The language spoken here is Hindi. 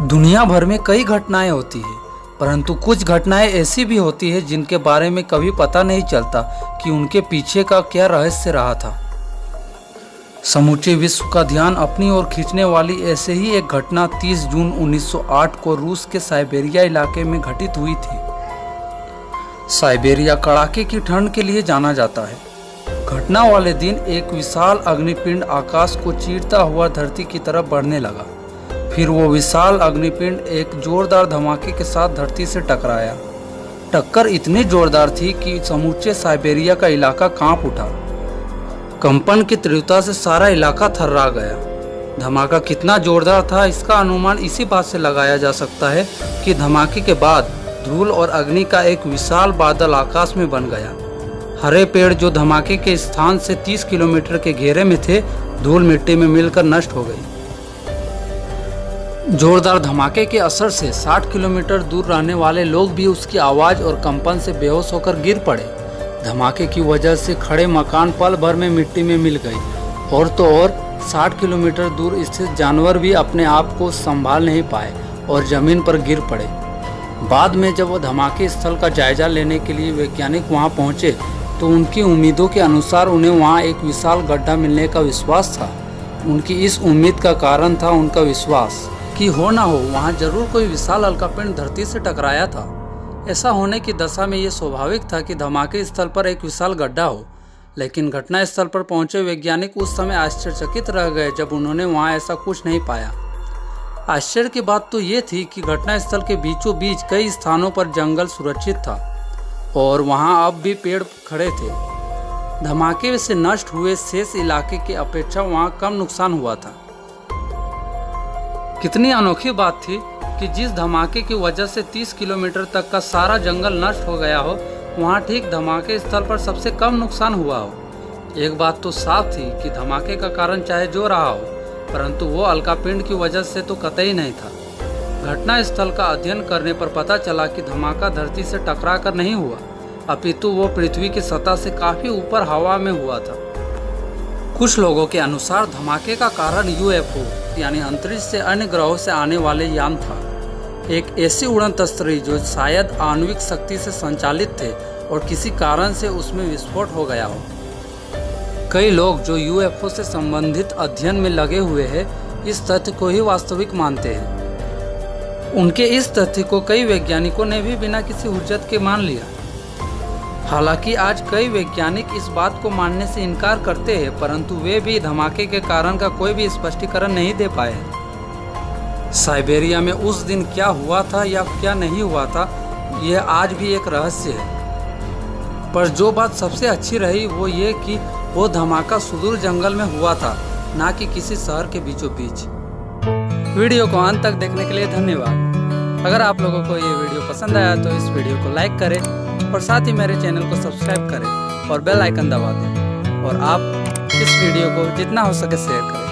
दुनिया भर में कई घटनाएं होती हैं, परंतु कुछ घटनाएं ऐसी भी होती है जिनके बारे में कभी पता नहीं चलता कि उनके पीछे का क्या रहस्य रहा था। समूचे विश्व का ध्यान अपनी ओर खींचने वाली ऐसे ही एक घटना 30 जून 1908 को रूस के साइबेरिया इलाके में घटित हुई थी। साइबेरिया कड़ाके की ठंड के लिए जाना जाता है। घटना वाले दिन एक विशाल अग्निपिंड आकाश को चीरता हुआ धरती की तरफ बढ़ने लगा। फिर वो विशाल अग्निपिंड एक जोरदार धमाके के साथ धरती से टकराया। टक्कर इतनी जोरदार थी कि समूचे साइबेरिया का इलाका कांप उठा। कंपन की तीव्रता से सारा इलाका थर्रा गया। धमाका कितना जोरदार था इसका अनुमान इसी बात से लगाया जा सकता है कि धमाके के बाद धूल और अग्नि का एक विशाल बादल आकाश में बन गया। हरे पेड़ जो धमाके के स्थान से 30 किलोमीटर के घेरे में थे, धूल मिट्टी में मिलकर नष्ट हो गई। जोरदार धमाके के असर से 60 किलोमीटर दूर रहने वाले लोग भी उसकी आवाज और कंपन से बेहोश होकर गिर पड़े। धमाके की वजह से खड़े मकान पल भर में मिट्टी में मिल गई। और तो और 60 किलोमीटर दूर स्थित जानवर भी अपने आप को संभाल नहीं पाए और जमीन पर गिर पड़े। बाद में जब वो धमाके स्थल का जायजा लेने के लिए वैज्ञानिक वहां पहुंचे तो उनकी उम्मीदों के अनुसार उन्हें वहां एक विशाल गड्ढा मिलने का विश्वास था। उनकी इस उम्मीद का कारण था उनका विश्वास कि हो ना हो वहां जरूर कोई विशाल अल्कापिंड धरती से टकराया था। ऐसा होने की दशा में ये स्वाभाविक था कि धमाके स्थल पर एक विशाल गड्ढा हो। लेकिन घटना स्थल पर पहुंचे वैज्ञानिक उस समय आश्चर्यचकित रह गए जब उन्होंने वहां ऐसा कुछ नहीं पाया। आश्चर्य की बात तो ये थी कि घटना स्थल के बीचों बीच कई स्थानों पर जंगल सुरक्षित था और वहां अब भी पेड़ खड़े थे। धमाके से नष्ट हुए शेष इलाके की अपेक्षा वहां कम नुकसान हुआ था। कितनी अनोखी बात थी कि जिस धमाके की वजह से 30 किलोमीटर तक का सारा जंगल नष्ट हो गया हो, वहां ठीक धमाके स्थल पर सबसे कम नुकसान हुआ हो। एक बात तो साफ थी कि धमाके का कारण चाहे जो रहा हो, परंतु वो अल्कापिंड की वजह से तो कतई नहीं था। घटना स्थल का अध्ययन करने पर पता चला कि धमाका धरती से टकरा कर नहीं हुआ, अपितु वो पृथ्वी की सतह से काफी ऊपर हवा में हुआ था। कुछ लोगों के अनुसार धमाके का कारण यूएफओ यानी अंतरिक्ष से अन्य ग्रहों से आने वाले यान था। एक ऐसी उड़न तस्तरी जो शायद आणविक शक्ति से संचालित थे और किसी कारण से उसमें विस्फोट हो गया हो। कई लोग जो यूएफओ से संबंधित अध्ययन में लगे हुए हैं इस तथ्य को ही वास्तविक मानते हैं। उनके इस तथ्य को कई वैज्ञानिकों ने भी बिना किसी हुज्जत के मान लिया। हालांकि आज कई वैज्ञानिक इस बात को मानने से इनकार करते हैं, परंतु वे भी धमाके के कारण का कोई भी स्पष्टीकरण नहीं दे पाए। साइबेरिया में उस दिन क्या हुआ था या क्या नहीं हुआ था, यह आज भी एक रहस्य है। पर जो बात सबसे अच्छी रही वो ये कि वो धमाका सुदूर जंगल में हुआ था, ना कि किसी शहर के बीचों बीच। वीडियो को अंत तक देखने के लिए धन्यवाद। अगर आप लोगों को ये वीडियो पसंद आया तो इस वीडियो को लाइक करें और साथ ही मेरे चैनल को सब्सक्राइब करें और बेल आइकन दबा दें। और आप इस वीडियो को जितना हो सके शेयर करें।